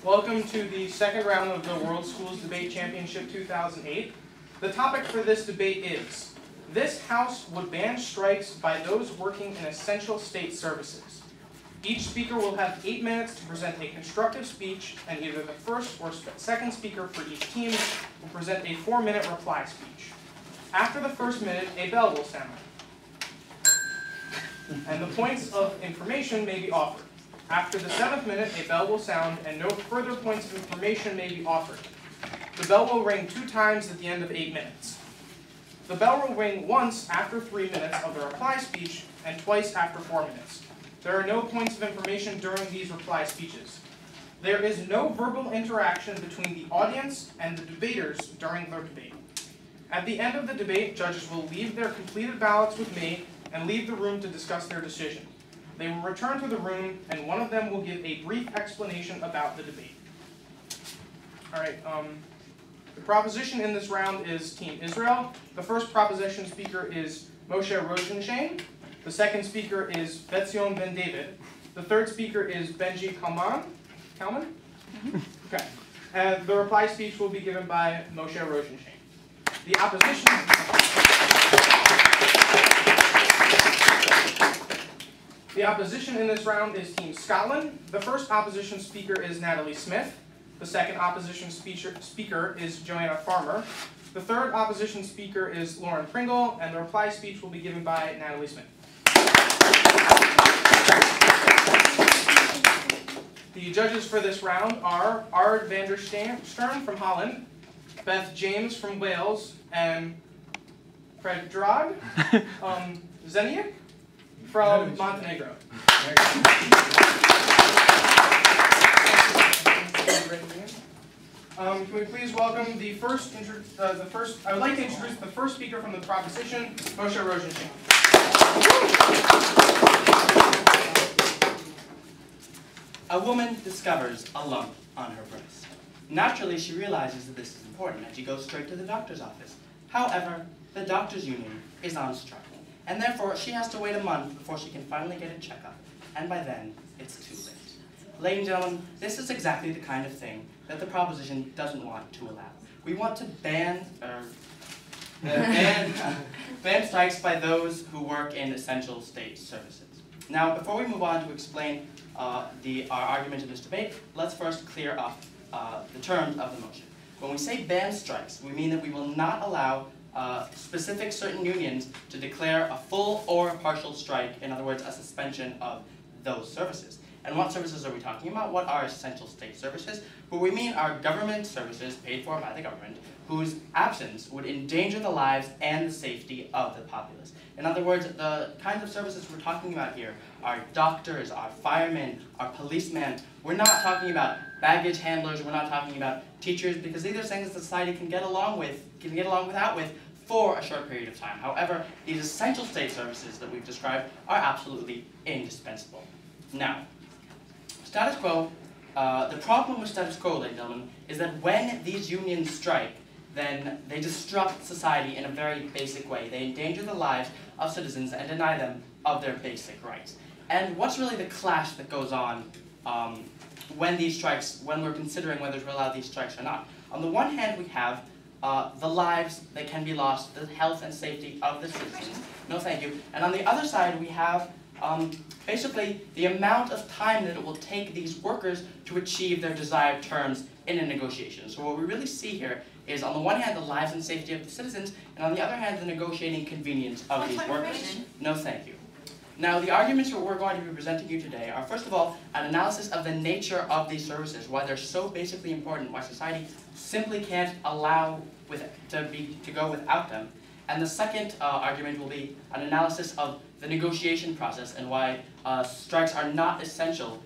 Welcome to the second round of the World Schools Debate Championship 2008. The topic for this debate is, this House would ban strikes by those working in essential state services. Each speaker will have 8 minutes to present a constructive speech, and either the first or second speaker for each team will present a 4-minute reply speech. After the first minute, a bell will sound, and the points of information may be offered. After the 7th minute, a bell will sound, and no further points of information may be offered. The bell will ring 2 times at the end of 8 minutes. The bell will ring once after 3 minutes of the reply speech, and twice after 4 minutes. There are no points of information during these reply speeches. There is no verbal interaction between the audience and the debaters during their debate. At the end of the debate, judges will leave their completed ballots with me and leave the room to discuss their decision. They will return to the room, and one of them will give a brief explanation about the debate. All right, the proposition in this round is Team Israel. The first proposition speaker is Moshe Rosenshain. The second speaker is Betzion Ben David. The third speaker is Benji Kalman. Kalman? Okay. And the reply speech will be given by Moshe Rosenshain. The opposition. The opposition in this round is Team Scotland. The first opposition speaker is Natalie Smith. The second opposition speaker is Joanna Farmer. The third opposition speaker is Lauren Pringle, and the reply speech will be given by Natalie Smith. The judges for this round are Ard van der Stern from Holland, Beth James from Wales, and Predrag Zeniak from Montenegro. Can we please welcome the first? I would like to introduce the first speaker from the proposition, Moshe Rosenshain. A woman discovers a lump on her breast. Naturally, she realizes that this is important, and she goes straight to the doctor's office. However, the doctor's union is on strike, and therefore she has to wait a month before she can finally get a checkup, and by then, it's too late. Ladies and gentlemen, this is exactly the kind of thing that the proposition doesn't want to allow. We want to ban strikes by those who work in essential state services. Now, before we move on to explain our argument in this debate, let's first clear up the terms of the motion. When we say ban strikes, we mean that we will not allow specific certain unions to declare a full or a partial strike, in other words, a suspension of those services. And what services are we talking about? What are essential state services? What we mean are government services paid for by the government whose absence would endanger the lives and the safety of the populace. In other words, the kinds of services we're talking about here are doctors, our firemen, our policemen. We're not talking about baggage handlers, we're not talking about teachers, because these are things that society can get along without for a short period of time. However, these essential state services that we've described are absolutely indispensable. Now, status quo, the problem with status quo, ladies and gentlemen, is that when these unions strike, then they disrupt society in a very basic way. They endanger the lives of citizens and deny them of their basic rights. And what's really the clash that goes on when we're considering whether to allow these strikes or not? On the one hand, we have the lives that can be lost, the health and safety of the citizens. No, thank you. And on the other side, we have basically the amount of time that it will take these workers to achieve their desired terms in a negotiation. So what we really see here is, on the one hand, the lives and safety of the citizens, and on the other hand, the negotiating convenience of these workers. No, thank you. Now, the arguments that we're going to be presenting you today are, first of all, an analysis of the nature of these services, why they're so basically important, why society simply can't allow to go without them. And the second argument will be an analysis of the negotiation process and why strikes are not essential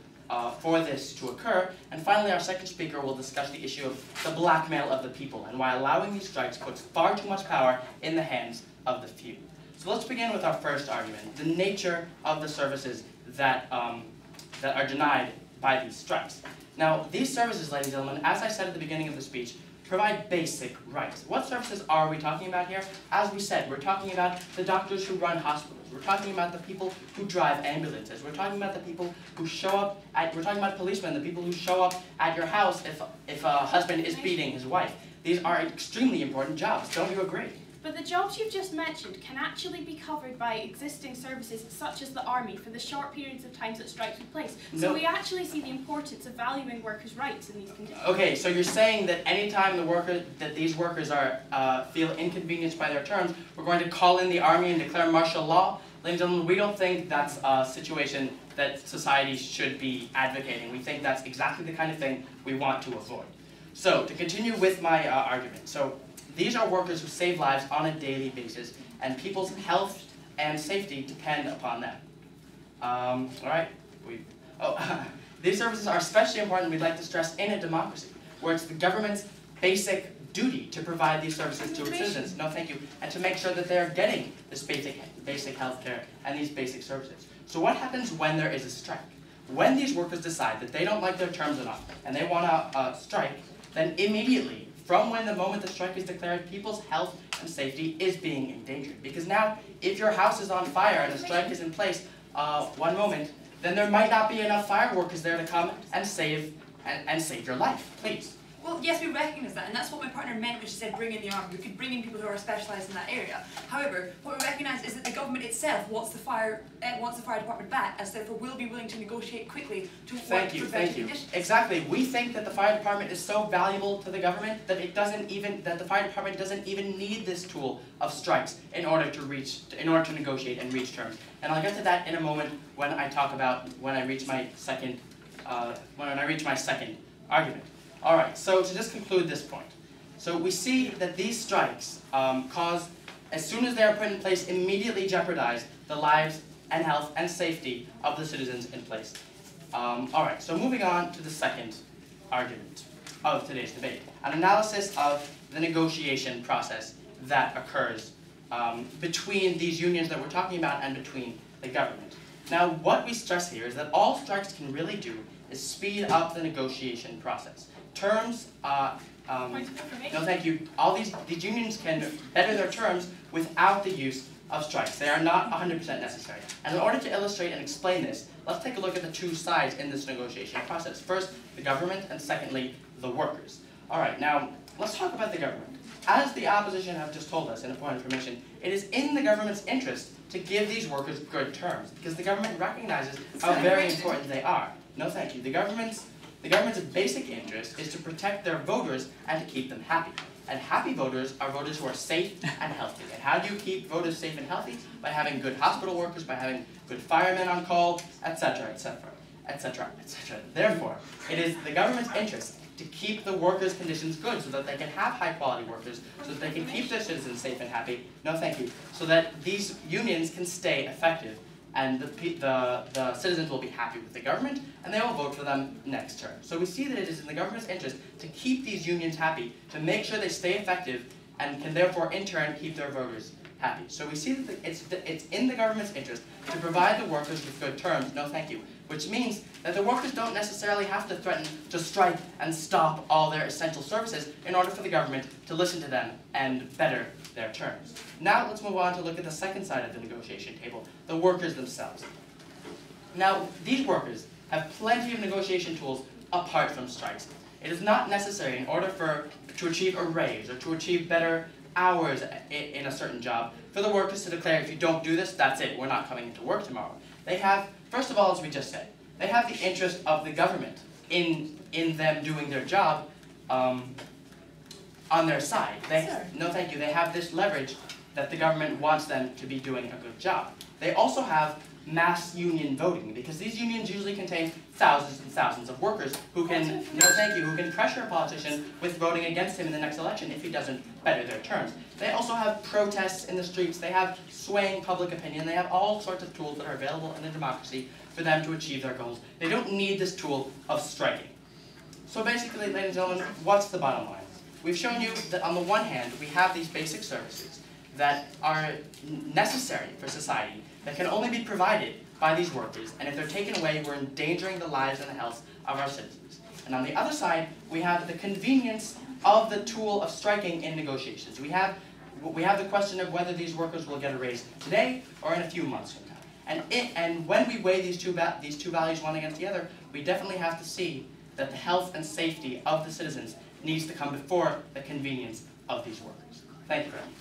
for this to occur. And finally, our second speaker will discuss the issue of the blackmail of the people and why allowing these strikes puts far too much power in the hands of the few. So let's begin with our first argument, the nature of the services that are denied by these strikes. Now, these services, ladies and gentlemen, as I said at the beginning of the speech, provide basic rights. What services are we talking about here? As we said, we're talking about the doctors who run hospitals. We're talking about the people who drive ambulances. We're talking about the people who show up we're talking about policemen, the people who show up at your house if a husband is beating his wife. These are extremely important jobs. Don't you agree? But the jobs you've just mentioned can actually be covered by existing services such as the army for the short periods of times that strikes take place. So we actually see the importance of valuing workers' rights in these conditions. Okay, so you're saying that any time these workers are feel inconvenienced by their terms, we're going to call in the army and declare martial law? Ladies and gentlemen, we don't think that's a situation that society should be advocating. We think that's exactly the kind of thing we want to avoid. So, to continue with my argument. So, these are workers who save lives on a daily basis, and people's health and safety depend upon them. All right. These services are especially important, we'd like to stress, in a democracy, where it's the government's basic duty to provide these services to its citizens. No, thank you. And to make sure that they're getting this basic health care and these basic services. So what happens when there is a strike? When these workers decide that they don't like their terms enough and they want to strike, then immediately, from the moment the strike is declared, people's health and safety is being endangered. Because now, if your house is on fire and a strike is in place one moment, then there might not be enough fire workers there to come and save your life. Please. Well, yes, we recognise that, and that's what my partner meant when she said bring in the army. We could bring in people who are specialised in that area. However, what we recognise is that the government itself wants the fire department back, and so therefore will be willing to negotiate quickly to work for better conditions. Exactly. We think that the fire department is so valuable to the government that the fire department doesn't even need this tool of strikes in order to negotiate and reach terms. And I'll get to that in a moment when I reach my second argument. All right, so to just conclude this point. So we see that these strikes cause, as soon as they are put in place, immediately jeopardize the lives and health and safety of the citizens in place. All right, so moving on to the second argument of today's debate, an analysis of the negotiation process that occurs between these unions that we're talking about and between the government. Now, what we stress here is that all strikes can really do is speed up the negotiation process. Terms, no thank you, all these unions can better their terms without the use of strikes. They are not 100% necessary. And in order to illustrate and explain this, let's take a look at the two sides in this negotiation process. First, the government, and secondly, the workers. All right, now, let's talk about the government. As the opposition have just told us in a point of information, it is in the government's interest to give these workers good terms, because the government recognizes how very important they are. No thank you. The government's basic interest is to protect their voters and to keep them happy. And happy voters are voters who are safe and healthy. And how do you keep voters safe and healthy? By having good hospital workers, by having good firemen on call, etc., etc., etc., etc. Therefore, it is the government's interest to keep the workers' conditions good so that they can have high-quality workers, so that they can keep their citizens safe and happy. No thank you. So that these unions can stay effective, and the citizens will be happy with the government, and they will vote for them next term. So we see that it is in the government's interest to keep these unions happy, to make sure they stay effective, and can therefore in turn keep their voters happy. So we see that it's in the government's interest to provide the workers with good terms, no thank you, which means that the workers don't necessarily have to threaten to strike and stop all their essential services in order for the government to listen to them and better their terms. Now let's move on to look at the second side of the negotiation table, the workers themselves. Now, these workers have plenty of negotiation tools apart from strikes. It is not necessary in order to achieve a raise or to achieve better hours in a certain job for the workers to declare, if you don't do this, that's it, we're not coming into work tomorrow. They have, first of all, as we just said, they have the interest of the government in them doing their job on their side. No thank you, they have this leverage that the government wants them to be doing a good job. They also have mass union voting, because these unions usually contain thousands and thousands of workers who can, no thank you, who can pressure a politician with voting against him in the next election if he doesn't better their terms. They also have protests in the streets, they have swaying public opinion, they have all sorts of tools that are available in a democracy for them to achieve their goals. They don't need this tool of striking. So basically, ladies and gentlemen, what's the bottom line? We've shown you that on the one hand, we have these basic services that are necessary for society, that can only be provided by these workers, and if they're taken away, we're endangering the lives and the health of our citizens. And on the other side, we have the convenience of the tool of striking in negotiations. We have We have the question of whether these workers will get a raise today or in a few months from now. And when we weigh these two values one against the other, we definitely have to see that the health and safety of the citizens needs to come before the convenience of these workers. Thank you very much.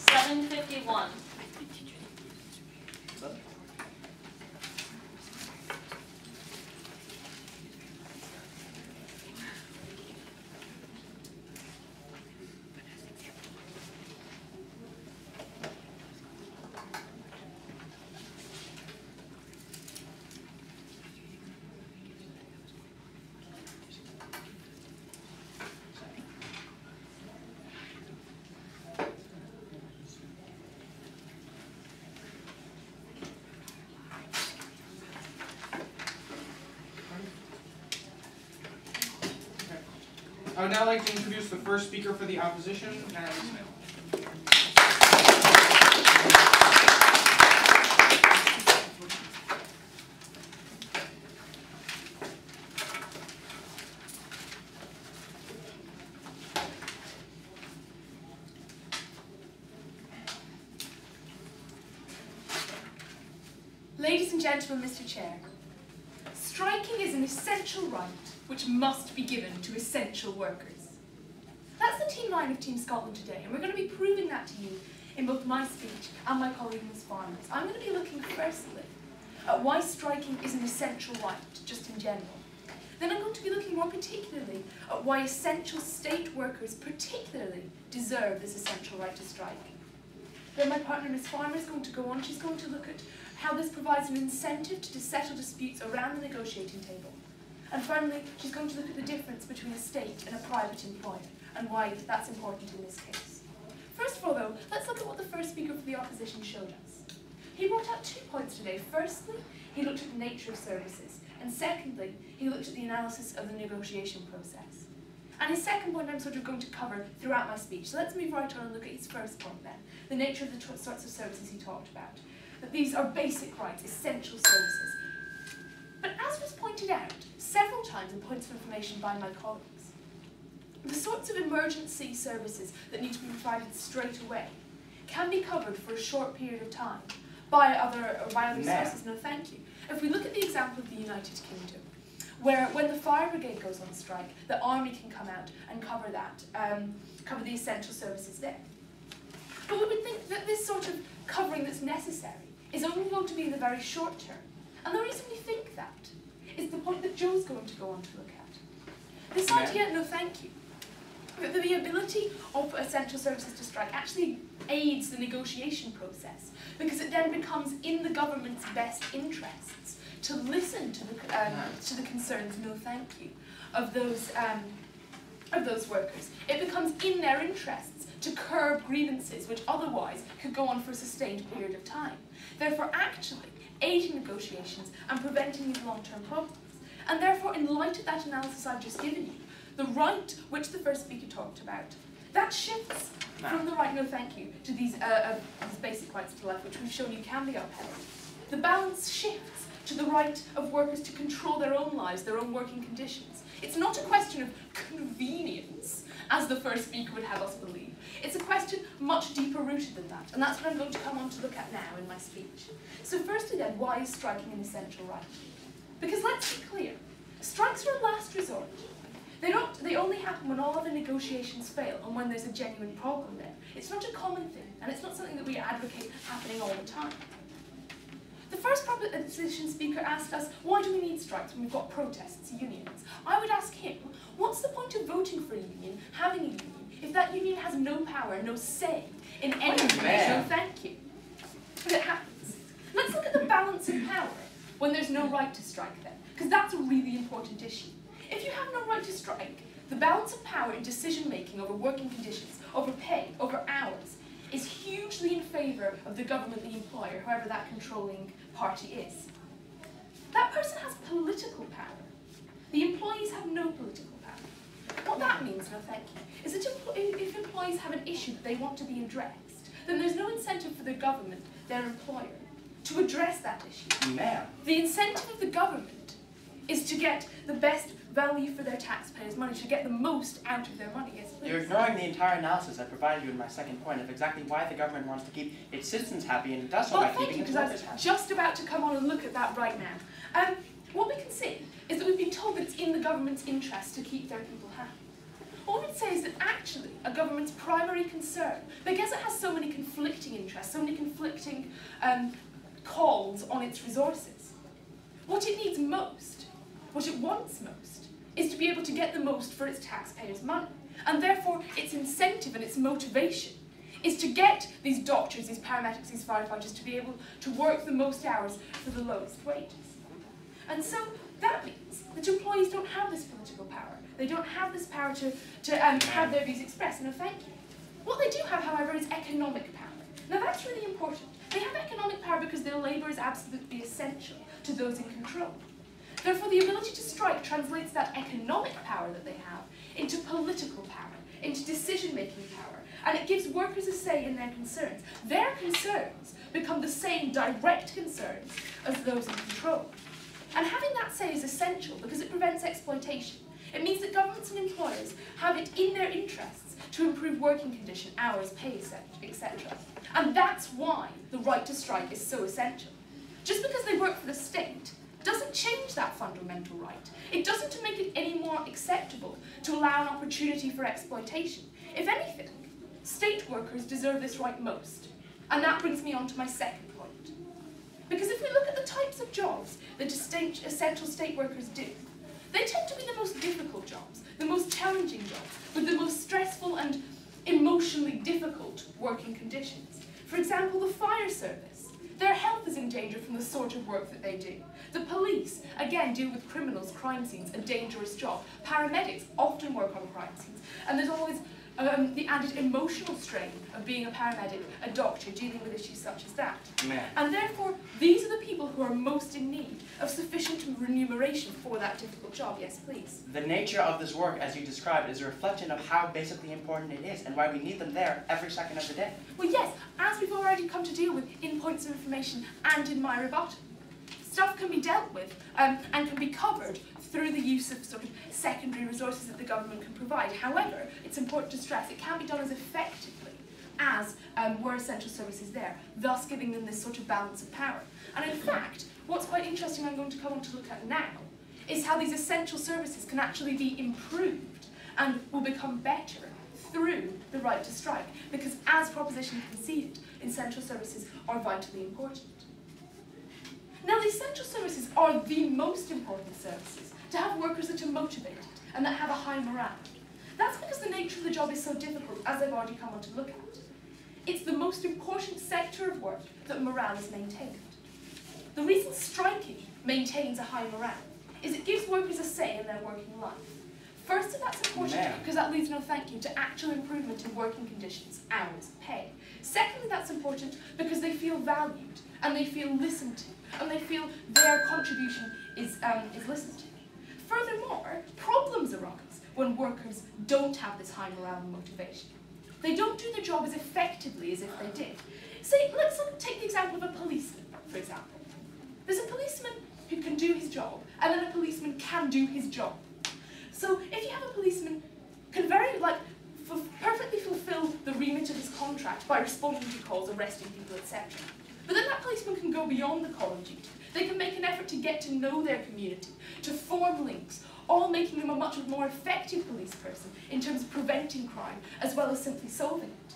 7:51. I would now like to introduce the first speaker for the opposition, and Ladies and gentlemen, Mr. Chair, striking is an essential right which must be given to essential workers. That's the team line of Team Scotland today, and we're going to be proving that to you in both my speech and my colleague Ms. Farmer's. I'm going to be looking firstly at why striking is an essential right, just in general. Then I'm going to be looking more particularly at why essential state workers particularly deserve this essential right to strike. Then my partner Ms. Farmer is going to go on. She's going to look at how this provides an incentive to settle disputes around the negotiating table. And finally, she's going to look at the difference between a state and a private employer, and why that's important in this case. First of all, though, let's look at what the first speaker for the opposition showed us. He brought out 2 points today. Firstly, he looked at the nature of services, and secondly, he looked at the analysis of the negotiation process. And his second point I'm sort of going to cover throughout my speech. So let's move right on and look at his first point then, the nature of the sorts of services he talked about. That these are basic rights, essential services. But as was pointed out several times in points of information by my colleagues, the sorts of emergency services that need to be provided straight away can be covered for a short period of time by other sources. No, thank you. If we look at the example of the United Kingdom, where when the fire brigade goes on strike, the army can come out and cover that, cover the essential services there. But we would think that this sort of covering that's necessary is only going to be in the very short term. And the reason we think that is the point that Joe's going to go on to look at. This idea, no thank you, that the ability of essential services to strike actually aids the negotiation process, because it then becomes in the government's best interests to listen to the concerns, no thank you, of those workers. It becomes in their interests to curb grievances which otherwise could go on for a sustained period of time. Therefore, actually aiding negotiations and preventing these long-term problems. And therefore, in light of that analysis I've just given you, the right which the first speaker talked about, that shifts from the right, no thank you, to these basic rights to life, which we've shown you can be upheld. The balance shifts to the right of workers to control their own lives, their own working conditions. It's not a question of convenience, as the first speaker would have us believe. It's a question much deeper rooted than that, and that's what I'm going to come on to look at now in my speech. So firstly then, why is striking an essential right? Because let's be clear, strikes are a last resort. They only happen when all other negotiations fail and when there's a genuine problem there. It's not a common thing, and it's not something that we advocate happening all the time. The first proposition speaker asked us, why do we need strikes when we've got protests, unions? I would ask him, what's the point of voting for a union, having a union, if that union has no power, no say in any way? No thank you. But it happens. Let's look at the balance of power when there's no right to strike then, because that's a really important issue. If you have no right to strike, the balance of power in decision-making over working conditions, over pay, over hours, is hugely in favour of the government, the employer, whoever that controlling party is. That person has political power. The employees have no political power. What that means, no thank you, is that if employees have an issue that they want to be addressed, then there's no incentive for the government, their employer, to address that issue. The incentive of the government is to get the best value for their taxpayers' money, to get the most out of their money. Yes, please. You're ignoring the entire analysis I provided you in my second point of exactly why the government wants to keep its citizens happy and does so by keeping its workers happy. I was just about to come on and look at that right now. What we can see is that we've been told that it's in the government's interest to keep their people happy. What we'd say is that actually a government's primary concern, because it has so many conflicting interests, so many conflicting calls on its resources, what it needs most, what it wants most, is to be able to get the most for its taxpayers' money. And therefore, its incentive and its motivation is to get these doctors, these paramedics, these firefighters to be able to work the most hours for the lowest wages. And so that means that employees don't have this political power. They don't have this power to have their views expressed. No, thank you. What they do have, however, is economic power. Now that's really important. They have economic power because their labour is absolutely essential to those in control. Therefore, the ability to strike translates that economic power that they have into political power, into decision-making power, and it gives workers a say in their concerns. Their concerns become the same direct concerns as those in control. And having that say is essential because it prevents exploitation. It means that governments and employers have it in their interests to improve working conditions, hours, pay, etc. And that's why the right to strike is so essential. Just because they work for the state doesn't change that fundamental right. It doesn't make it any more acceptable to allow an opportunity for exploitation. If anything, state workers deserve this right most. And that brings me on to my second point. Because if we look at the types of jobs that essential state workers do, they tend to be the most difficult jobs, the most challenging jobs, with the most stressful and emotionally difficult working conditions. For example, the fire service. Their health is in danger from the sort of work that they do. The police, again, deal with criminals, crime scenes, a dangerous job. Paramedics often work on crime scenes, and there's always the added emotional strain of being a paramedic, a doctor, dealing with issues such as that. And therefore, these are the people who are most in need of sufficient remuneration for that difficult job. Yes, please. The nature of this work, as you described, is a reflection of how basically important it is and why we need them there every second of the day. Well, yes, as we've already come to deal with in points of information and in my rebuttal. Stuff can be dealt with and can be covered through the use of sort of secondary resources that the government can provide. However, it's important to stress it can't be done as effectively as were essential services there, thus giving them this sort of balance of power. And in fact, what's quite interesting I'm going to come on to look at now is how these essential services can actually be improved and will become better through the right to strike, because as proposition conceived, essential services are vitally important. Now, the essential services are the most important services to have workers that are motivated and that have a high morale. That's because the nature of the job is so difficult, as I've already come on to look at. It's the most important sector of work that morale is maintained. The reason striking maintains a high morale is it gives workers a say in their working life. Firstly, that's important because that leads, no thank you, to actual improvement in working conditions, hours, pay. Secondly, that's important because they feel valued and they feel listened to, and they feel their contribution is listened to. Furthermore, problems arise when workers don't have this high morale and motivation. They don't do their job as effectively as if they did. Say, let's take the example of a policeman, for example. There's a policeman who can do his job, and then a policeman can do his job. So if you have a policeman who can perfectly fulfill the remit of his contract by responding to calls, arresting people, etc. But then that policeman can go beyond the call of duty. They can make an effort to get to know their community, to form links, all making them a much more effective police person in terms of preventing crime, as well as simply solving it.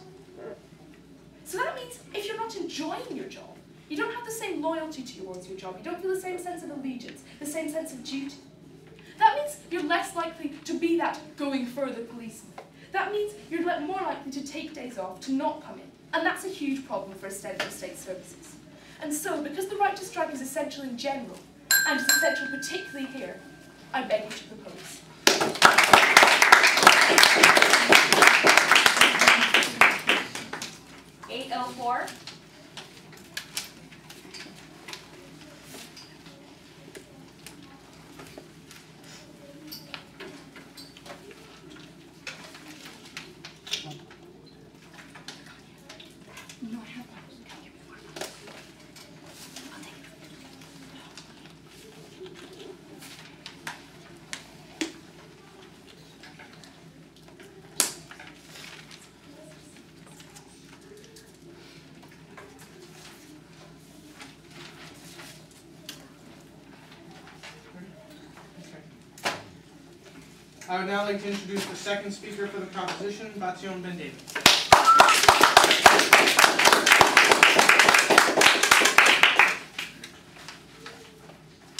So that means if you're not enjoying your job, you don't have the same loyalty towards your job, you don't feel the same sense of allegiance, the same sense of duty. That means you're less likely to be that going further policeman. That means you're more likely to take days off, to not come in. And that's a huge problem for essential state services. And so, because the right to strike is essential in general, and is essential particularly here, I beg you to propose. 804. No, I have that. I would now like to introduce the second speaker for the proposition, Batsion Ben David.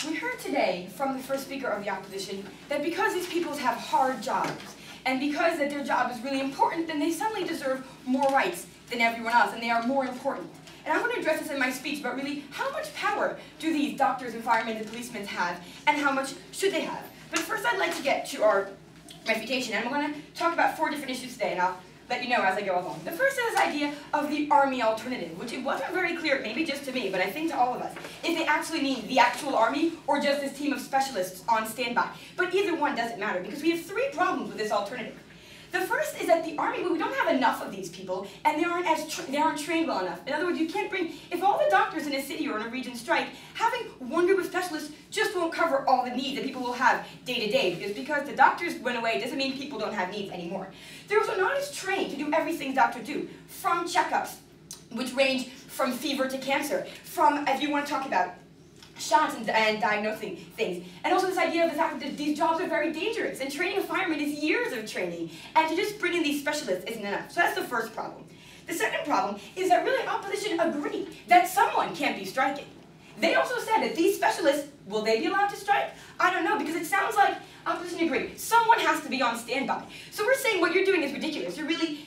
We heard today from the first speaker of the opposition that because these people have hard jobs, and because that their job is really important, then they suddenly deserve more rights than everyone else, and they are more important. And I want to address this in my speech, but really, how much power do these doctors and firemen and policemen have, and how much should they have? But first I'd like to get to our refutation, and I'm going to talk about 4 different issues today, and I'll let you know as I go along. The first is this idea of the army alternative, which it wasn't very clear, maybe just to me, but I think to all of us, if they actually mean the actual army or just this team of specialists on standby. But either one doesn't matter, because we have 3 problems with this alternative. The first is that the army, well, we don't have enough of these people, and they aren't trained well enough. In other words, you can't bring, if all the doctors in a city or in a region strike, having one group of specialists just won't cover all the needs that people will have day to day. Because the doctors went away doesn't mean people don't have needs anymore. They're also not as trained to do everything doctors do, from checkups, which range from fever to cancer, from, if you want to talk about shots and diagnosing things. And also this idea of the fact that these jobs are very dangerous, and training a fireman is years of training, and to just bring in these specialists isn't enough. So that's the first problem. The second problem is that really opposition agree that someone can't be striking. They also said that these specialists, will they be allowed to strike? I don't know, because it sounds like opposition agree. Someone has to be on standby. So we're saying what you're doing is ridiculous. You're really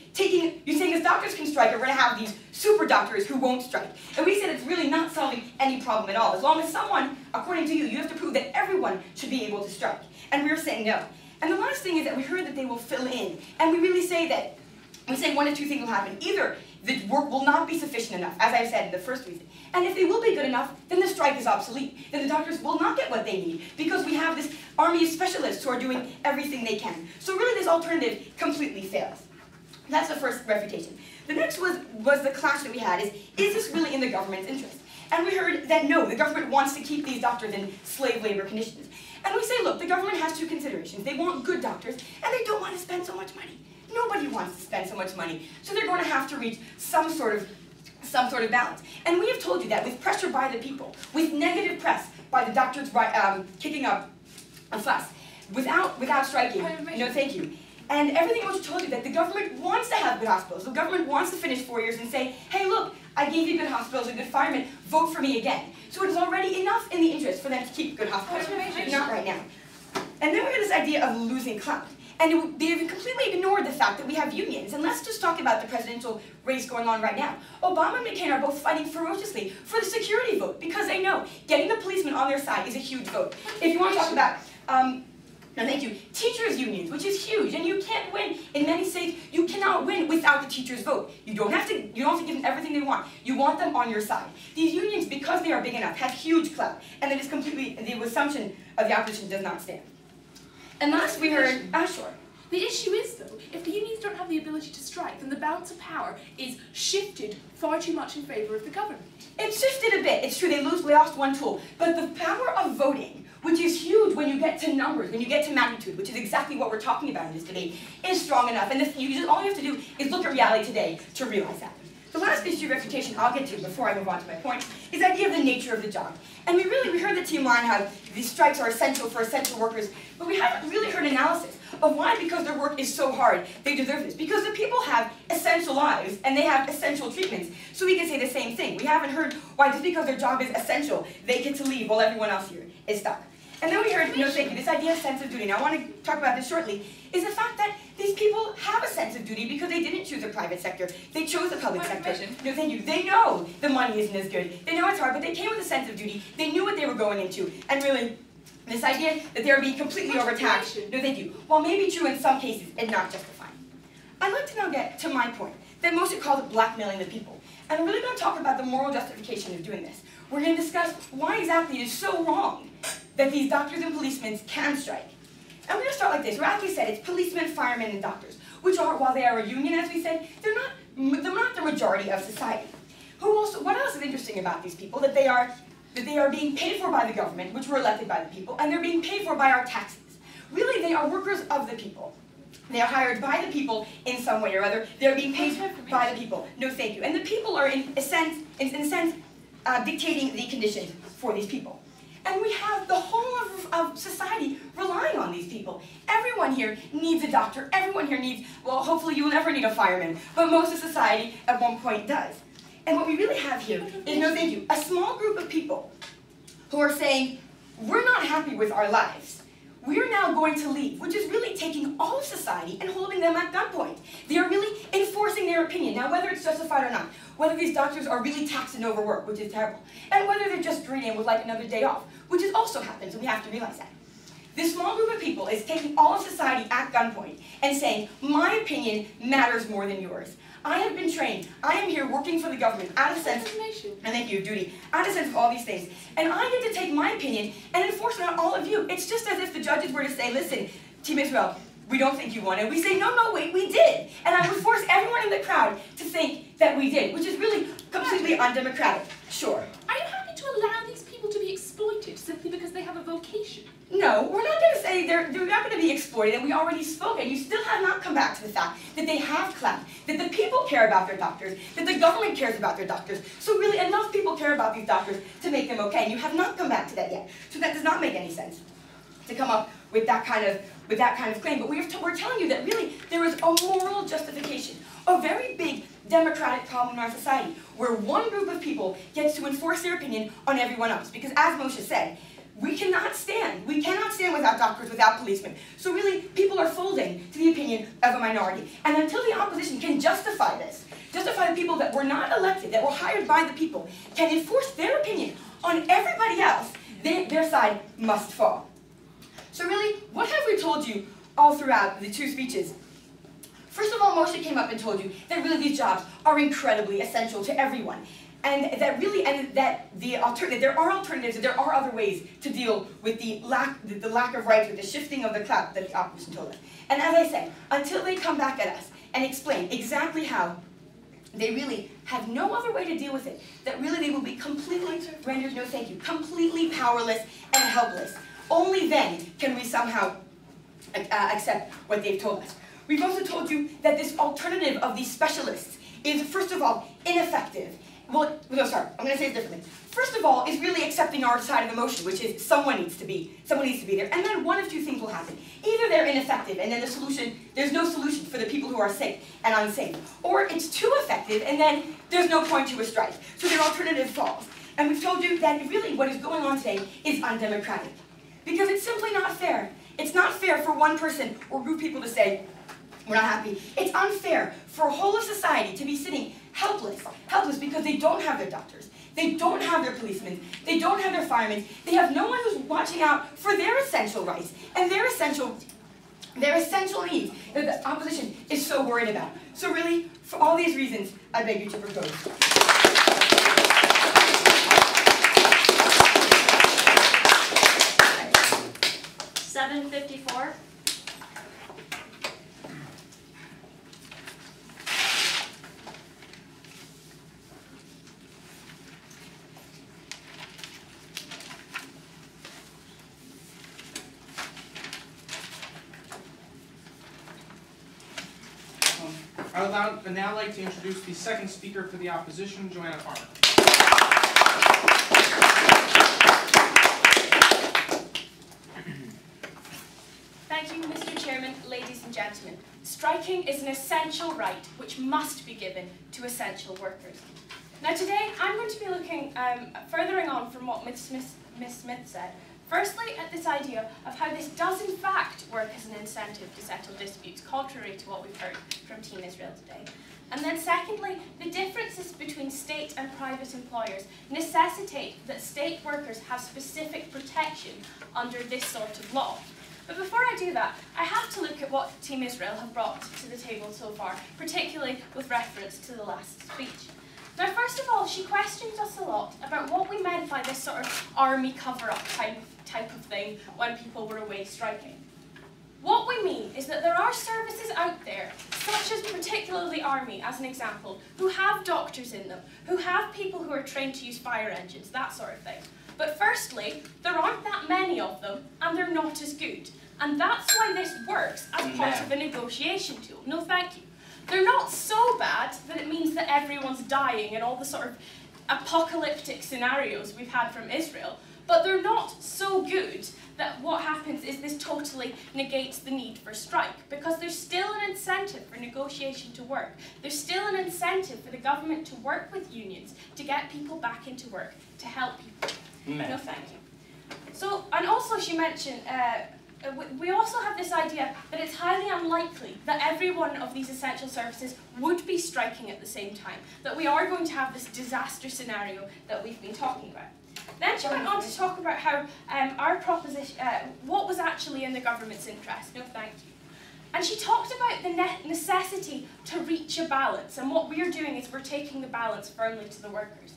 you're saying as doctors can strike, we're going to have these super doctors who won't strike. And we said it's really not solving any problem at all. As long as someone, according to you, you have to prove that everyone should be able to strike. And we're saying no. And the last thing is that we heard that they will fill in. And we really say that, we say one of 2 things will happen. Either the work will not be sufficient enough, as I said in the first reason. And if they will be good enough, then the strike is obsolete. Then the doctors will not get what they need, because we have this army of specialists who are doing everything they can. So really this alternative completely fails. That's the first refutation. The next was the clash that we had is this really in the government's interest? And we heard that no, the government wants to keep these doctors in slave labor conditions. And we say, look, the government has 2 considerations. They want good doctors, and they don't want to spend so much money. Nobody wants to spend so much money, so they're going to have to reach some sort of balance. And we have told you that with pressure by the people, with negative press by the doctors kicking up a fuss, without striking, no thank you. And everything else told you that the government wants to have good hospitals. The government wants to finish 4 years and say, hey look, I gave you good hospitals and good firemen, vote for me again. So it is already enough in the interest for them to keep good hospitals. Not right now. And then we had this idea of losing clout. And they've completely ignored the fact that we have unions. And let's just talk about the presidential race going on right now. Obama and McCain are both fighting ferociously for the security vote, because they know getting the policemen on their side is a huge vote. If you want to talk about no, thank you. Teachers' unions, which is huge, and you can't win. In many states, you cannot win without the teachers' vote. You don't have to give them everything they want. You want them on your side. These unions, because they are big enough, have huge clout, and that is completely, the assumption of the opposition does not stand. And last we heard, sure. The issue is, though, if the unions don't have the ability to strike, then the balance of power is shifted far too much in favour of the government. It's shifted a bit. It's true, they lost 1 tool. But the power of voting, which is huge when you get to numbers, when you get to magnitude, which is exactly what we're talking about in this debate, is strong enough. And all you have to do is look at reality today to realize that. The last issue of refutation I'll get to before I move on to my point is the idea of the nature of the job. And we heard the team line how these strikes are essential for essential workers, but we haven't really heard analysis of why, because their work is so hard, they deserve this. Because the people have essential lives, and they have essential treatments, so we can say the same thing. We haven't heard why just because their job is essential, they get to leave while everyone else here is stuck. And then we heard, no thank you, this idea of sense of duty, and I want to talk about this shortly, is the fact that these people have a sense of duty because they didn't choose the private sector, they chose the public sector. No thank you, they know the money isn't as good, they know it's hard, but they came with a sense of duty, they knew what they were going into, and really, this idea that they were being completely overtaxed, no thank you, while maybe true in some cases and not justified. I'd like to now get to my point, that most would call it blackmailing the people. And I'm really going to talk about the moral justification of doing this. We're going to discuss why exactly it is so wrong that these doctors and policemen can strike. And we're going to start like this. As we said, it's policemen, firemen, and doctors, which are, while they are a union, as we said, they're not the majority of society. What else is interesting about these people? That they are being paid for by the government, which were elected by the people, and they're being paid for by our taxes. Really, they are workers of the people. They are hired by the people in some way or other. They're being paid by the people. No, thank you. And the people are, in a sense, dictating the conditions for these people. And we have the whole of society relying on these people. Everyone here needs a doctor. Everyone here needs, well, hopefully you will never need a fireman, but most of society at one point does. And what we really have here is, no thank you, a small group of people who are saying, we're not happy with our lives. We're now going to leave, which is really taking all of society and holding them at gunpoint. They are really enforcing their opinion. Now, whether it's justified or not, whether these doctors are really taxed and overworked, which is terrible, and whether they're just greedy and would like another day off, which is also happens, and we have to realize that. This small group of people is taking all of society at gunpoint and saying, my opinion matters more than yours. I have been trained. I am here working for the government out of sense, and thank you, duty, out of sense of all these things. And I get to take my opinion and enforce it on all of you. It's just as if the judges were to say, listen, Team Israel, we don't think you won. And we say, no, no, wait, we did. And I would force everyone in the crowd to think that we did, which is really completely undemocratic. Sure. Are you happy to allow these people to be exploited simply because they have a vocation? No, we're not going to say they're not going to be exploited, and we already spoke, and you still have not come back to the fact that they have clout, that the people care about their doctors, that the government cares about their doctors. So really, enough people care about these doctors to make them okay, and you have not come back to that yet. So that does not make any sense to come up with that kind of claim. But we're telling you that really there is a moral justification, a very big democratic problem in our society, where one group of people gets to enforce their opinion on everyone else. Because as Moshe said, we cannot stand without doctors, without policemen. So really, people are folding to the opinion of a minority. And until the opposition can justify this, justify the people that were not elected, that were hired by the people, can enforce their opinion on everybody else, their side must fall. So really, what have we told you all throughout the two speeches? First of all, Moshe came up and told you that really these jobs are incredibly essential to everyone. And that really, there are alternatives, that there are other ways to deal with the lack of rights, with the shifting of the clout that the opposition told us. And as I say, until they come back at us and explain exactly how they really have no other way to deal with it, that really they will be completely rendered, no thank you, completely powerless and helpless. Only then can we somehow accept what they've told us. We've also told you that this alternative of these specialists is, first of all, ineffective. Well, no, sorry, I'm going to say it differently. First of all, is really accepting our side of the motion, which is someone needs to be there, and then one of two things will happen. Either they're ineffective, and then there's no solution for the people who are sick and unsafe, or it's too effective, and then there's no point to a strike. So their alternative falls. And we've told you that really what is going on today is undemocratic, because it's simply not fair. It's not fair for one person or group of people to say, we're not happy. It's unfair for a whole of society to be sitting helpless because they don't have their doctors, they don't have their policemen, they don't have their firemen, they have no one who's watching out for their essential rights and their essential needs that the opposition is so worried about. So really, for all these reasons, I beg you to propose. 754. I would now like to introduce the second speaker for the opposition, Joanna Farmer. Thank you, Mr. Chairman, ladies and gentlemen. Striking is an essential right which must be given to essential workers. Now today, I'm going to be looking, furthering on from what Ms. Smith said. Firstly, at this idea of how this does in fact work as an incentive to settle disputes, contrary to what we've heard from Team Israel today. And then secondly, the differences between state and private employers necessitate that state workers have specific protection under this sort of law. But before I do that, I have to look at what Team Israel have brought to the table so far, particularly with reference to the last speech. Now, first of all, she questions us a lot about what we meant by this sort of army cover-up type of thing when people were away striking. What we mean is that there are services out there, such as particularly the army, as an example, who have doctors in them, who have people who are trained to use fire engines, that sort of thing. But firstly, there aren't that many of them, and they're not as good. And that's why this works as part of a negotiation tool. No, thank you. They're not so bad that it means that everyone's dying and all the sort of apocalyptic scenarios we've had from Israel, But they're not so good that what happens is this totally negates the need for strike, because there's still an incentive for negotiation to work. There's still an incentive for the government to work with unions to get people back into work, to help people. No, thank you. So, and also she mentioned, we also have this idea that it's highly unlikely that every one of these essential services would be striking at the same time, that we are going to have this disaster scenario that we've been talking about. Then she went on to talk about how our proposition, what was actually in the government's interest. No, thank you. And she talked about the necessity to reach a balance, and what we're doing is we're taking the balance firmly to the workers.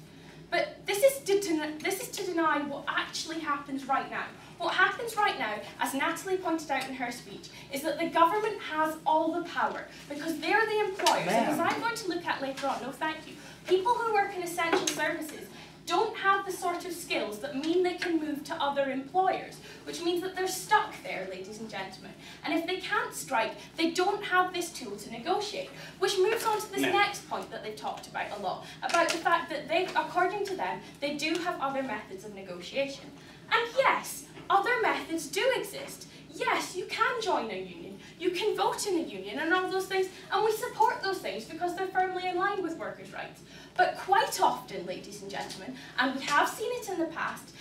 But this is to deny what actually happens right now. What happens right now, as Natalie pointed out in her speech, is that the government has all the power because they're the employers. And as I'm going to look at later on, no thank you, people who work in essential services don't have the sort of skills that mean they can move to other employers, which means that they're stuck there, ladies and gentlemen. And if they can't strike, they don't have this tool to negotiate, which moves on to this next point that they've talked about a lot, about the fact that they, according to them, they do have other methods of negotiation. And yes, other methods do exist. Yes, you can join a union, you can vote in a union and all those things, and we support those things because they're firmly in line with workers' rights. But quite often, ladies and gentlemen, and we have seen it in the past,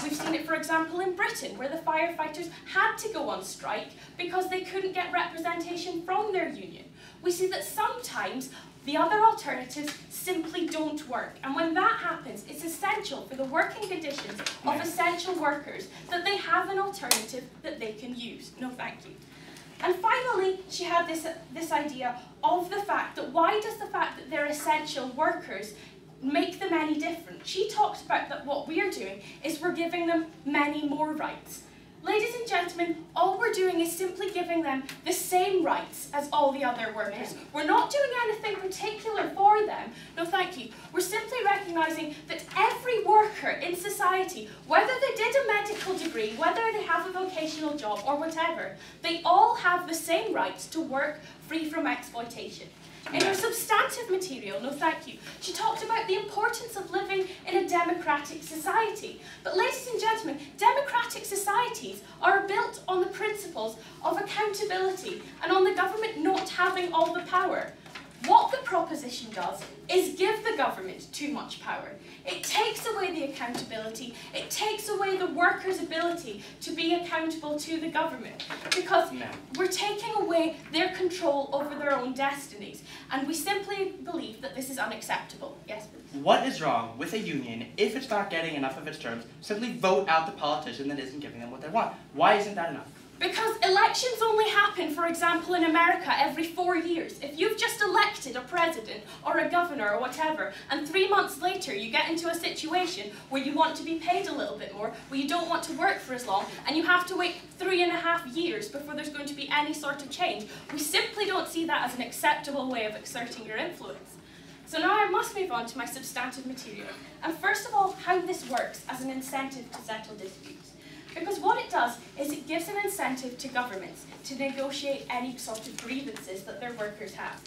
we've seen it, for example, in Britain, where the firefighters had to go on strike because they couldn't get representation from their union. We see that sometimes the other alternatives simply don't work. And when that happens, it's essential for the working conditions of essential workers that they have an alternative that they can use. No, thank you. And finally, she had this idea of the fact that why does the fact that they're essential workers make them any different? She talked about that what we're doing is we're giving them many more rights. Ladies and gentlemen, all we're doing is simply giving them the same rights as all the other workers. We're not doing anything particular for them. No, thank you. We're simply recognising that every worker in society, whether they did a medical degree, whether they have a vocational job or whatever, they all have the same rights to work free from exploitation. In her substantive material, no thank you, she talked about the importance of living in a democratic society. But ladies and gentlemen, democratic societies are built on the principles of accountability and on the government not having all the power. What the proposition does is give the government too much power. It takes away the accountability, it takes away the workers' ability to be accountable to the government, because we're taking away their control over their own destinies, and we simply believe that this is unacceptable. Yes, please. What is wrong with a union if it's not getting enough of its terms? Simply vote out the politician that isn't giving them what they want. Why isn't that enough? Because elections only happen, for example, in America every 4 years. If you've just elected a president or a governor or whatever, and 3 months later you get into a situation where you want to be paid a little bit more, where you don't want to work for as long, and you have to wait 3.5 years before there's going to be any sort of change, we simply don't see that as an acceptable way of exerting your influence. So now I must move on to my substantive material. And first of all, how this works as an incentive to settle disputes. Because what it does is it gives an incentive to governments to negotiate any sort of grievances that their workers have.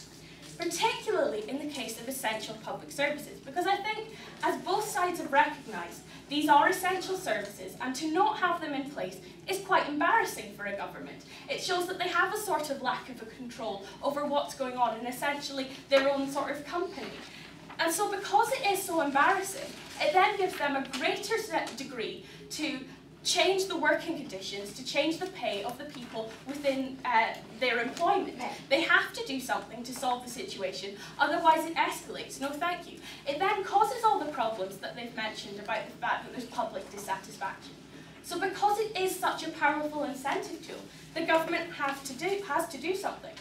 Particularly in the case of essential public services, because I think, as both sides have recognised, these are essential services, and to not have them in place is quite embarrassing for a government. It shows that they have a sort of lack of control over what's going on in essentially their own sort of company. And so because it is so embarrassing, it then gives them a greater degree to change the working conditions, to change the pay of the people within their employment. They have to do something to solve the situation, otherwise it escalates. No thank you. It then causes all the problems that they've mentioned about the fact that there's public dissatisfaction. So because it is such a powerful incentive tool, the government has to do something.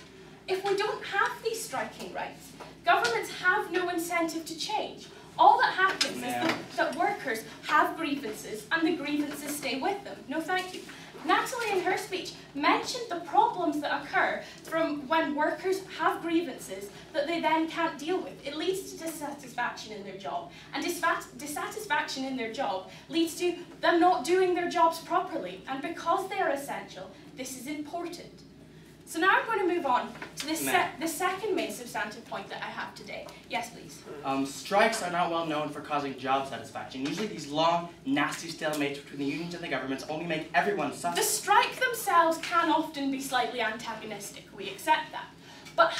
If we don't have these striking rights, governments have no incentive to change. All that happens is that workers have grievances and the grievances stay with them. No thank you. Natalie in her speech mentioned the problems that occur from when workers have grievances that they then can't deal with. It leads to dissatisfaction in their job, and dissatisfaction in their job leads to them not doing their jobs properly, and because they are essential, this is important. So now I'm going to move on to the second main substantive point that I have today. Yes, please. Strikes are not well known for causing job satisfaction. Usually these long, nasty stalemates between the unions and the governments only make everyone suffer. The strike themselves can often be slightly antagonistic, we accept that. But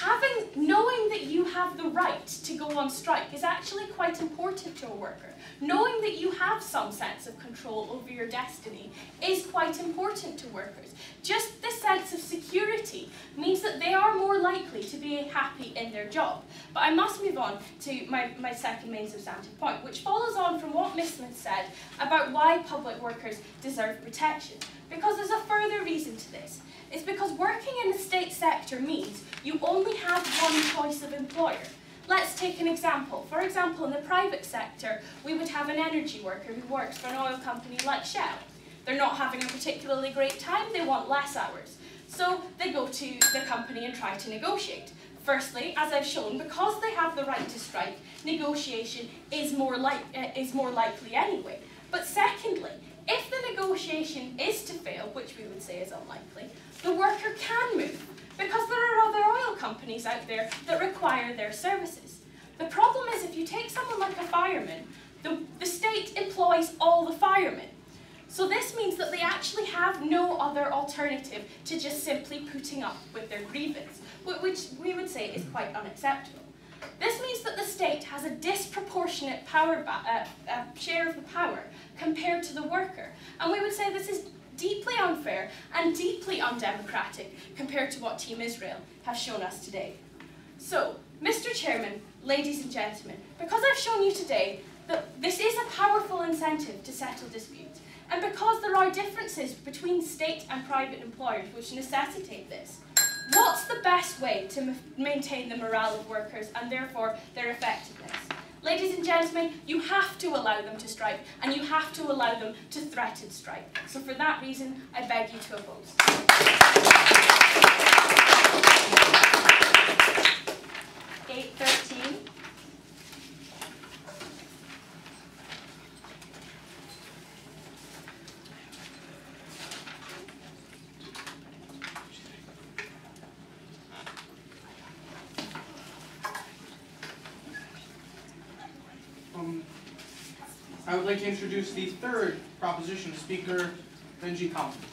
knowing that you have the right to go on strike is actually quite important to a worker. Knowing that you have some sense of control over your destiny is quite important to workers. Just the sense of security means that they are more likely to be happy in their job. But I must move on to my second main substantive point, which follows on from what Ms. Smith said about why public workers deserve protection. Because there's a further reason to this. It's because working in the state sector means you only have one choice of employer. Let's take an example. For example, in the private sector, we would have an energy worker who works for an oil company like Shell. They're not having a particularly great time, they want less hours. So they go to the company and try to negotiate. Firstly, as I've shown, because they have the right to strike, negotiation is more likely anyway. But secondly, if the negotiation is to fail, which we would say is unlikely, the worker can move, because there are other oil companies out there that require their services. The problem is if you take someone like a fireman, the state employs all the firemen. So this means that they actually have no other alternative to just simply putting up with their grievance, which we would say is quite unacceptable. This means that the state has a disproportionate share of the power compared to the worker, and we would say this is deeply unfair and deeply undemocratic compared to what Team Israel have shown us today. So, Mr. Chairman, ladies and gentlemen, because I've shown you today that this is a powerful incentive to settle disputes, and because there are differences between state and private employers which necessitate this, what's the best way to maintain the morale of workers and therefore their effectiveness? Ladies and gentlemen, you have to allow them to strike, and you have to allow them to threaten strike. So for that reason, I beg you to oppose. 813. I would like to introduce the third proposition speaker, Benji Kaufman.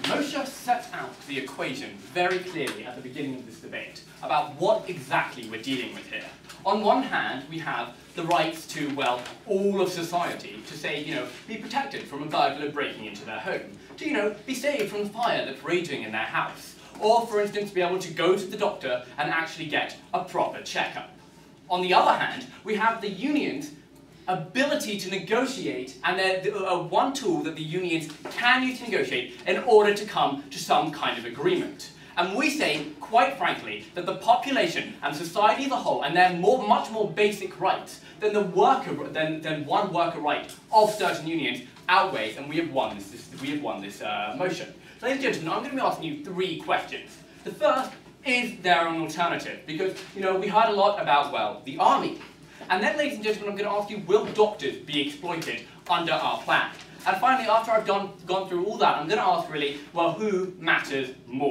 Moshe set out the equation very clearly at the beginning of this debate about what exactly we're dealing with here. On one hand, we have the rights to, well, all of society to say, be protected from a burglar breaking into their home, to, be saved from the fire that's raging in their house, or, for instance, be able to go to the doctor and actually get a proper checkup. On the other hand, we have the union's ability to negotiate, and one tool that the unions can use to negotiate in order to come to some kind of agreement. And we say, quite frankly, that the population and society as a whole, and their much more basic rights than one worker right of certain unions outweighs, and we have won this motion. So, ladies and gentlemen, I'm going to be asking you three questions. The first, is there an alternative? Because, we heard a lot about, well, the army. And then, ladies and gentlemen, I'm going to ask you, will doctors be exploited under our plan? And finally, after I've gone through all that, I'm going to ask really, well, who matters more?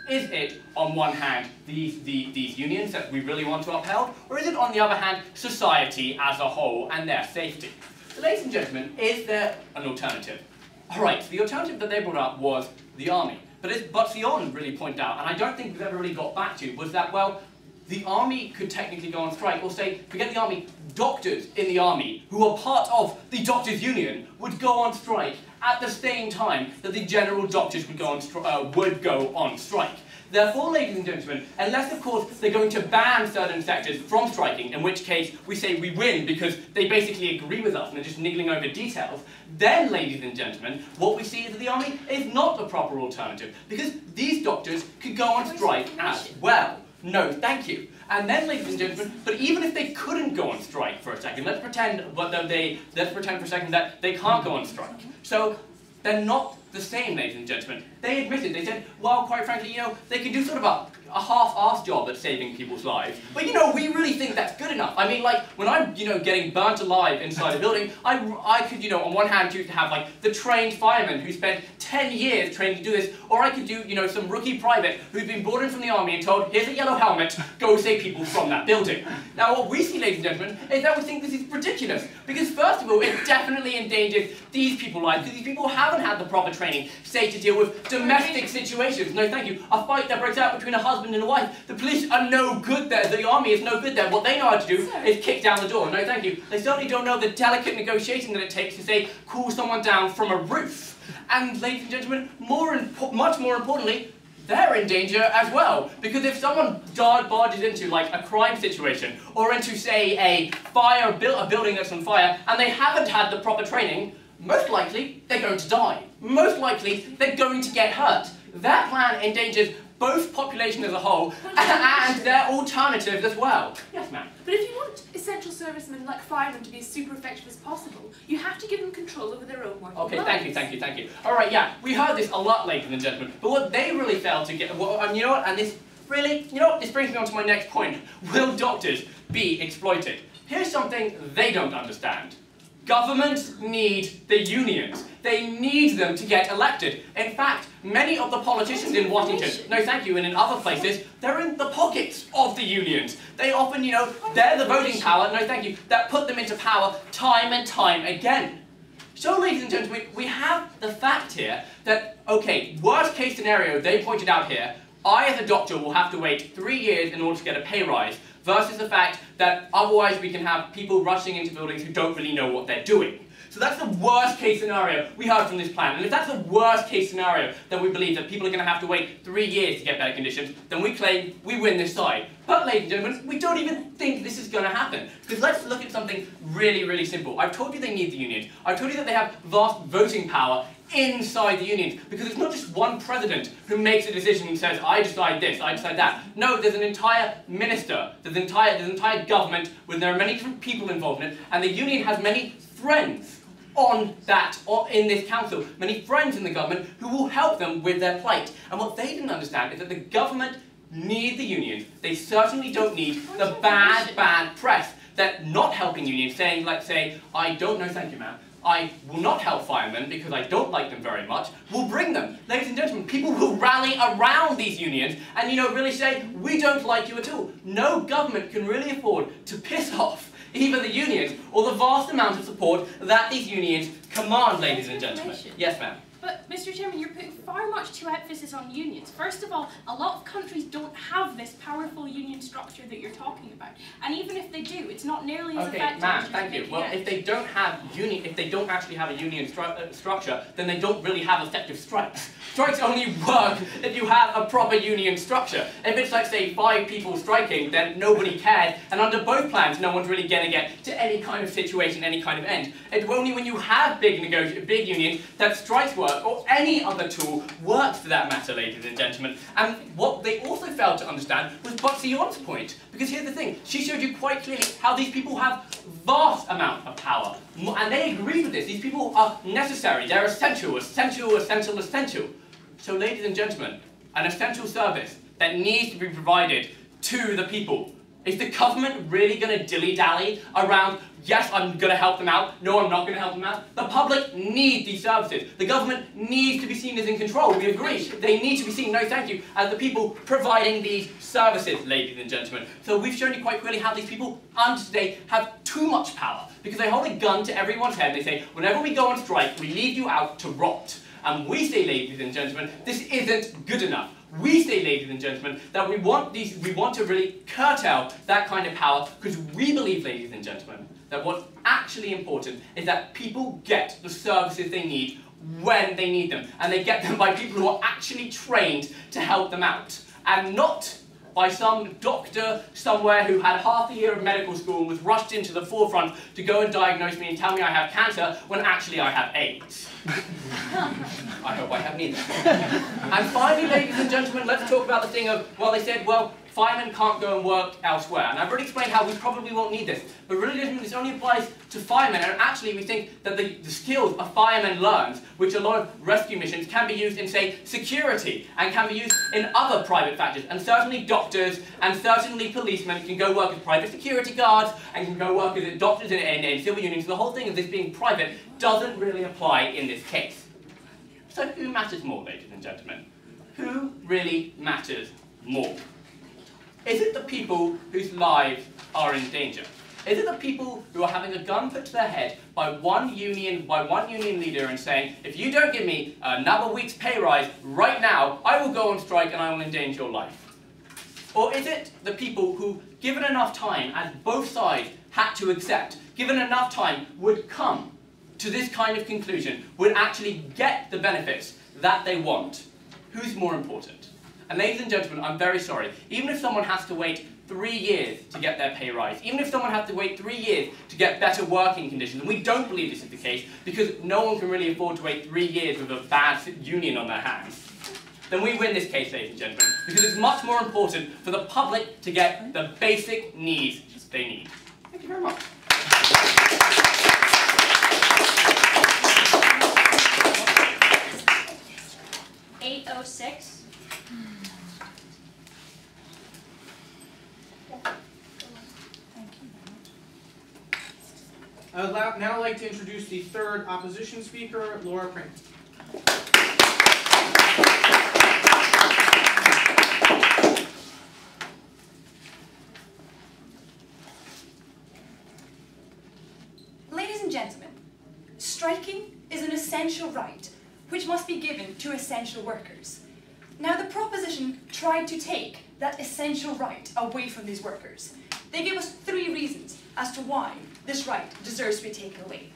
Is it, on one hand, these unions that we really want to uphold, or is it, on the other hand, society as a whole and their safety? So, ladies and gentlemen, is there an alternative? All right, so the alternative that they brought up was the army. But as Butzion really pointed out, and I don't think we've ever really got back to, was that, well, the army could technically go on strike, or say, forget the army, doctors in the army, who are part of the doctors' union, would go on strike at the same time that the general doctors would go on strike. Therefore, ladies and gentlemen, unless, of course, they're going to ban certain sectors from striking, in which case we say we win because they basically agree with us and they're just niggling over details, then, ladies and gentlemen, what we see is that the army is not the proper alternative, because these doctors could go on strike as well. No, thank you. And then, ladies and gentlemen, but even if they couldn't go on strike for a second, let's pretend for a second that they can't go on strike. So they're not the same, ladies and gentlemen. They admitted, they said, well, quite frankly, you know, they can do sort of a half-assed job at saving people's lives. But, you know, we really think that's good enough. I mean, like, when I'm, you know, getting burnt alive inside a building, I could, you know, on one hand choose to have, like, the trained fireman who spent 10 years training to do this, or I could do, you know, some rookie private who's been brought in from the army and told, here's a yellow helmet, go save people from that building. Now, what we see, ladies and gentlemen, is that we think this is ridiculous. Because, first of all, it definitely endangers these people's lives, because these people haven't had the proper training, say, to deal with domestic situations. No, thank you. A fight that breaks out between a husband and a wife. The police are no good there. The army is no good there. What they know how to do is kick down the door. No, thank you. They certainly don't know the delicate negotiation that it takes to, say, cool someone down from a roof. And, ladies and gentlemen, much more importantly, they're in danger as well. Because if someone barges into, like, a crime situation, or into, say, a building that's on fire, and they haven't had the proper training, most likely they're going to die. Most likely they're going to get hurt. That plan endangers both population as a whole and their alternatives as well. Yes, ma'am. But if you want essential servicemen like firemen to be as super effective as possible, you have to give them control over their own work. Okay, thank you. All right, yeah, we heard this a lot, ladies and gentlemen. But what they really failed to get, well, you know what? And this really, you know what? This brings me on to my next point. Will doctors be exploited? Here's something they don't understand. Governments need the unions. They need them to get elected. In fact, many of the politicians in Washington, no thank you, and in other places, they're in the pockets of the unions. They often, you know, they're the voting power, no thank you, that put them into power time and time again. So, ladies and gentlemen, we have the fact here that, okay, worst case scenario, they pointed out here, I as a doctor will have to wait 3 years in order to get a pay rise, versus the fact that otherwise we can have people rushing into buildings who don't really know what they're doing. So that's the worst case scenario we heard from this plan. And if that's the worst case scenario that we believe that people are going to have to wait 3 years to get better conditions, then we claim we win this side. But, ladies and gentlemen, we don't even think this is going to happen. Because let's look at something really, really simple. I've told you they need the unions. I've told you that they have vast voting power inside the unions. Because it's not just one president who makes a decision and says, I decide this, I decide that. No, there's an entire minister. There's an entire government where there are many different people involved in it. And the union has many friends in this council, many friends in the government who will help them with their plight. And what they didn't understand is that the government need the unions. They certainly don't need the bad press that not helping unions, saying, let's say, I don't know, thank you ma'am, I will not help firemen because I don't like them very much, will bring them. Ladies and gentlemen, people will rally around these unions and, you know, really say, we don't like you at all. No government can really afford to piss off either the unions or the vast amount of support that these unions command, ladies and gentlemen. Yes, ma'am. But, Mr. Chairman, you're putting far much too emphasis on unions. First of all, a lot of countries don't have this powerful union structure that you're talking about. And even if they do, it's not nearly as effective. Okay, ma'am, thank you. Well, if they don't actually have a union structure, then they don't really have effective strikes. Strikes only work if you have a proper union structure. If it's like, say, 5 people striking, then nobody cares, and under both plans, no one's really going to get to any kind of situation, any kind of end. It's only when you have big unions that strikes work, or any other tool works for that matter, ladies and gentlemen. And what they also failed to understand was Buxion's point. Because here's the thing, she showed you quite clearly how these people have vast amount of power. And they agree with this. These people are necessary. They're essential. So, ladies and gentlemen, an essential service that needs to be provided to the people. Is the government really going to dilly-dally around, yes, I'm going to help them out, no, I'm not going to help them out? The public need these services. The government needs to be seen as in control, we agree. They need to be seen, no thank you, as the people providing these services, ladies and gentlemen. So we've shown you quite clearly how these people, unto today, have too much power. Because they hold a gun to everyone's head, they say, whenever we go on strike, we leave you out to rot. And we say, ladies and gentlemen, this isn't good enough. We say, ladies and gentlemen, that we want to really curtail that kind of power because we believe, ladies and gentlemen, that what's actually important is that people get the services they need when they need them. And they get them by people who are actually trained to help them out. And not by some doctor somewhere who had half a year of medical school and was rushed into the forefront to go and diagnose me and tell me I have cancer when actually I have AIDS. I hope I have neither. And finally, ladies and gentlemen, let's talk about the thing of, well, they said, well, firemen can't go and work elsewhere. And I've already explained how we probably won't need this. But really, this only applies to firemen. And actually, we think that the skills a fireman learns, which a lot of rescue missions can be used in, say, security, and can be used in other private factors. And certainly doctors and certainly policemen can go work as private security guards and can go work as doctors in civil unions. So the whole thing of this being private doesn't really apply in this case. So who matters more, ladies and gentlemen? Who really matters more? Is it the people whose lives are in danger? Is it the people who are having a gun put to their head by one union leader and saying, if you don't give me another week's pay rise right now, I will go on strike and I will endanger your life? Or is it the people who, given enough time, as both sides had to accept, given enough time, would come to this kind of conclusion, would actually get the benefits that they want? Who's more important? And ladies and gentlemen, I'm very sorry. Even if someone has to wait 3 years to get their pay rise, even if someone has to wait 3 years to get better working conditions, and we don't believe this is the case, because no one can really afford to wait 3 years with a bad union on their hands, then we win this case, ladies and gentlemen, because it's much more important for the public to get the basic needs they need. Thank you very much. I would now like to introduce the third opposition speaker, Laura Pring. Ladies and gentlemen, striking is an essential right which must be given to essential workers. Now, the proposition tried to take that essential right away from these workers. They gave us 3 reasons as to why this right deserves to be taken away.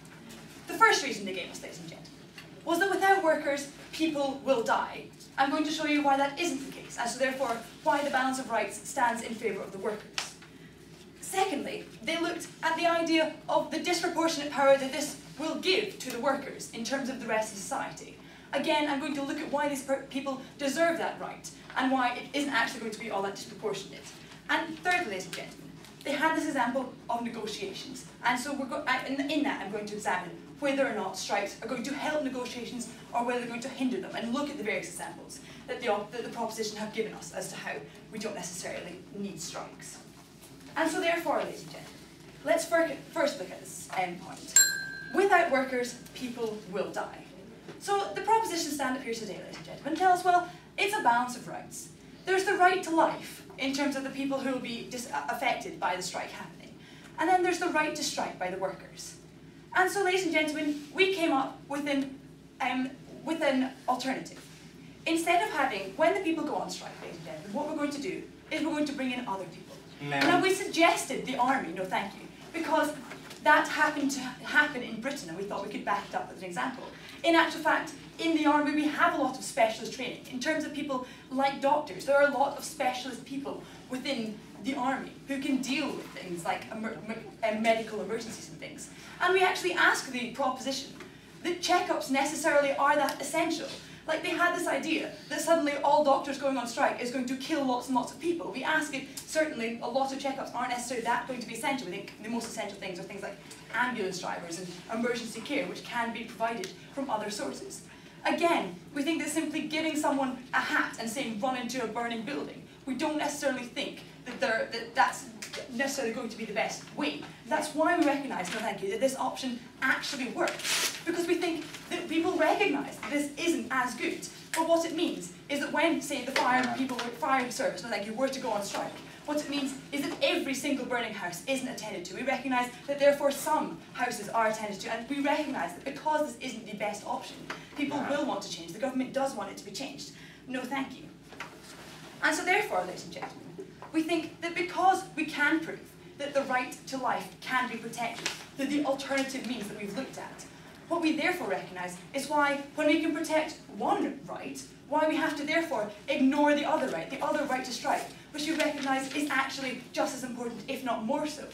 The first reason they gave us, ladies and gentlemen, was that without workers, people will die. I'm going to show you why that isn't the case, and so therefore why the balance of rights stands in favour of the workers. Secondly, they looked at the idea of the disproportionate power that this will give to the workers in terms of the rest of society. Again, I'm going to look at why these people deserve that right, and why it isn't actually going to be all that disproportionate. And thirdly, ladies and gentlemen, they had this example of negotiations, and so in that I'm going to examine whether or not strikes are going to help negotiations or whether they're going to hinder them, and look at the various examples that the proposition have given us as to how we don't necessarily need strikes. And so therefore, ladies and gentlemen, let's first look at this end point. Without workers, people will die. So the propositions stand up here today, ladies and gentlemen, and tell us, well, it's a balance of rights. There's the right to life, in terms of the people who will be affected by the strike happening. And then there's the right to strike by the workers. And so, ladies and gentlemen, we came up with an alternative. Instead of having, when the people go on strike, ladies and gentlemen, what we're going to do is we're going to bring in other people. Now, we suggested the army, no thank you, because that happened to happen in Britain, and we thought we could back it up with an example. In actual fact, in the army we have a lot of specialist training. In terms of people like doctors, there are a lot of specialist people within the army who can deal with things like medical emergencies and things. And we actually ask the proposition that checkups necessarily are that essential. Like, they had this idea that suddenly all doctors going on strike is going to kill lots and lots of people. We ask if certainly a lot of checkups aren't necessarily that going to be essential. We think the most essential things are things like ambulance drivers and emergency care, which can be provided from other sources. Again, we think that simply giving someone a hat and saying run into a burning building, we don't necessarily think that that's necessarily going to be the best way. That's why we recognise, no thank you, that this option actually works. Because we think that people recognise that this isn't as good. But what it means is that when, say, the fire service, no thank you, were to go on strike, what it means is that every single burning house isn't attended to. We recognise that therefore some houses are attended to, and we recognise that because this isn't the best option, people will want to change. The government does want it to be changed. No thank you. And so therefore, ladies and gentlemen, we think that because we can prove that the right to life can be protected through the alternative means that we've looked at, what we therefore recognise is why, when we can protect one right, why we have to therefore ignore the other right to strike, which we recognise is actually just as important, if not more so.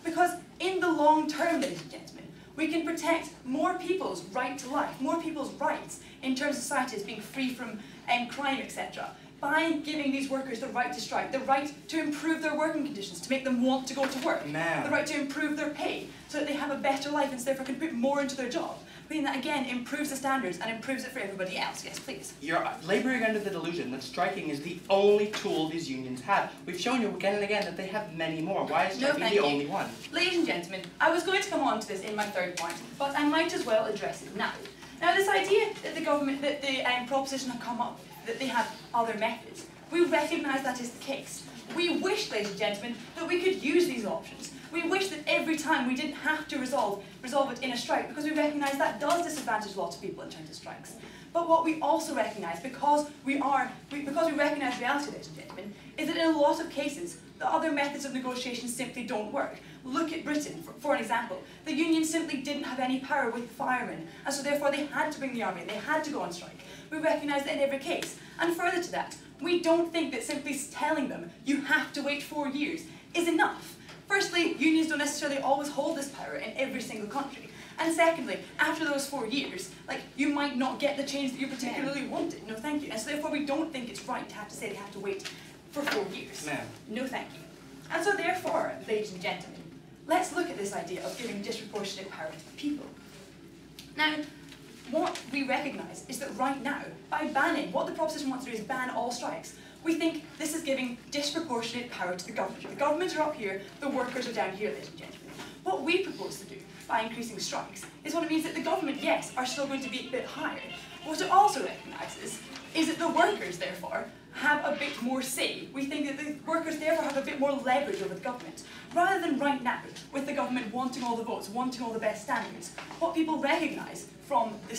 Because in the long term, ladies and gentlemen, we can protect more people's right to life, more people's rights in terms of society as being free from crime, etc., by giving these workers the right to strike, the right to improve their working conditions, to make them want to go to work, the right to improve their pay, so that they have a better life and so therefore can put more into their job. I mean, that again improves the standards and improves it for everybody else. Yes, please. You're labouring under the delusion that striking is the only tool these unions have. We've shown you again and again that they have many more. Why is striking the only one? Ladies and gentlemen, I was going to come on to this in my third point, but I might as well address it now. Now, this idea that the government, that the proposition have come up, that they have other methods, we recognise that is the case. We wish, ladies and gentlemen, that we could use these options. We wish that every time we didn't have to resolve it in a strike, because we recognise that does disadvantage lots of people in terms of strikes. But what we also recognise, because we recognise reality, ladies and gentlemen, is that in a lot of cases, the other methods of negotiation simply don't work. Look at Britain, for an example. The union simply didn't have any power with firemen, and so therefore they had to bring the army in, they had to go on strike. We recognise that in every case. And further to that, we don't think that simply telling them, you have to wait 4 years, is enough. Firstly, unions don't necessarily always hold this power in every single country. And secondly, after those 4 years, you might not get the change that you particularly wanted. No, thank you. And so therefore we don't think it's right to have to say they have to wait for 4 years. No, thank you. And so therefore, ladies and gentlemen, let's look at this idea of giving disproportionate power to the people. Now, what we recognise is that right now, by banning, what the proposition wants to do is ban all strikes. We think this is giving disproportionate power to the government. The government are up here, the workers are down here, ladies and gentlemen. What we propose to do by increasing strikes is what it means that the government, yes, are still going to be a bit higher. What it also recognises is that the workers, therefore, have a bit more say. We think that the workers, therefore, have a bit more leverage over the government. Rather than right now, with the government wanting all the votes, wanting all the best standards, what people recognise from the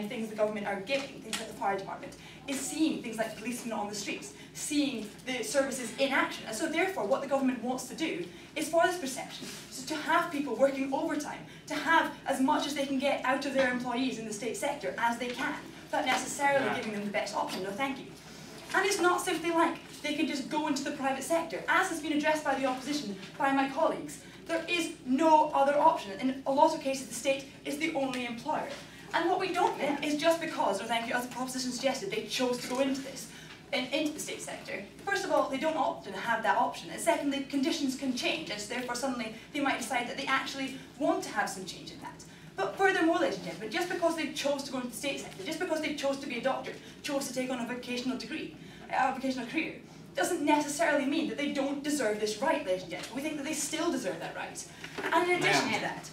things the government are giving, things like the fire department, is seeing things like policemen on the streets, seeing the services in action. And so therefore, what the government wants to do is for this perception, so to have people working overtime, to have as much as they can get out of their employees in the state sector as they can, without necessarily giving them the best option. No, thank you. And it's not simply like they can just go into the private sector. As has been addressed by the opposition, by my colleagues, there is no other option. In a lot of cases, the state is the only employer. And what we don't want is just because, or thank you, as the proposition suggested, they chose to go into this, into the state sector. First of all, they don't often have that option. And secondly, conditions can change, and so therefore suddenly they might decide that they actually want to have some change in that. But furthermore, ladies and gentlemen, just because they chose to go into the state sector, just because they chose to be a doctor, chose to take on a vocational degree, a vocational career, doesn't necessarily mean that they don't deserve this right, ladies and gentlemen. We think that they still deserve that right. And in addition to that,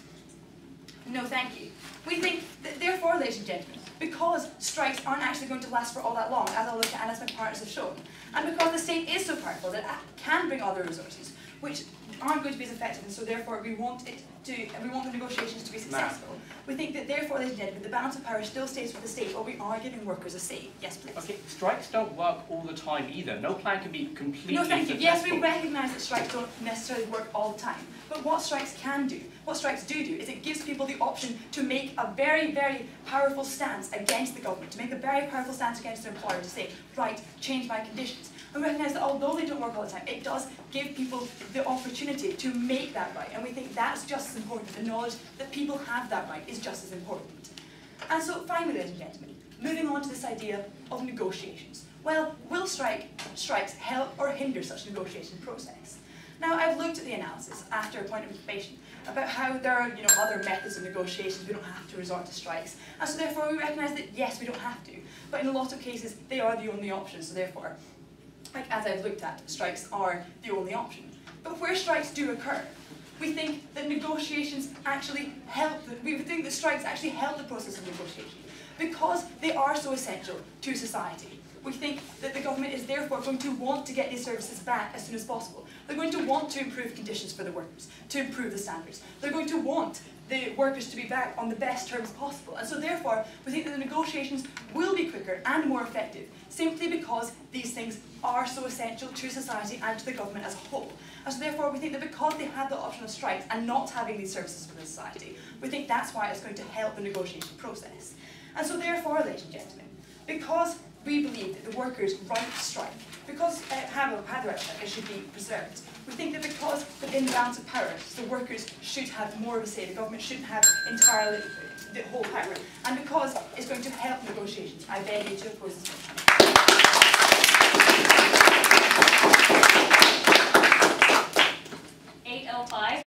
no thank you, we think that therefore, ladies and gentlemen, because strikes aren't actually going to last for all that long, as I'll look at and as my partners have shown, and because the state is so powerful that it can bring other resources, which aren't going to be as effective, and so therefore we want the negotiations to be successful. We think that therefore, ladies and gentlemen, the balance of power still stays with the state, but we are giving workers a say. Yes, please. Okay, strikes don't work all the time either. No plan can be completely No, thank you. successful. Yes, we recognise that strikes don't necessarily work all the time. But what strikes can do, what strikes do is it gives people the option to make a very, very powerful stance against the government, to make a very powerful stance against their employer, to say, right, change my conditions. And we recognise that although they don't work all the time, it does give people the opportunity to make that right. And we think that's just as important. The knowledge that people have that right is just as important. And so finally, ladies and gentlemen, moving on to this idea of negotiations. Well, will strikes help or hinder such negotiation process? Now, I've looked at the analysis after a point of information about how there are other methods of negotiations. We don't have to resort to strikes. And so therefore we recognise that yes, we don't have to. But in a lot of cases, they are the only option. So therefore, as I've looked at, strikes are the only option. But where strikes do occur, we think that negotiations actually help, we think that strikes actually help the process of negotiation because they are so essential to society. We think that the government is therefore going to want to get these services back as soon as possible. They're going to want to improve conditions for the workers, to improve the standards. They're going to want the workers to be back on the best terms possible. And so therefore, we think that the negotiations will be quicker and more effective, simply because these things are so essential to society and to the government as a whole. And so therefore, we think that because they have the option of strikes and not having these services for the society, we think that's why it's going to help the negotiation process. And so therefore, ladies and gentlemen, because we believe that the workers' right to strike, because have the right to strike, it should be preserved. We think that because within the balance of power, the workers should have more of a say, the government shouldn't have entirely the whole power, and because it's going to help negotiations, I beg you to oppose this motion.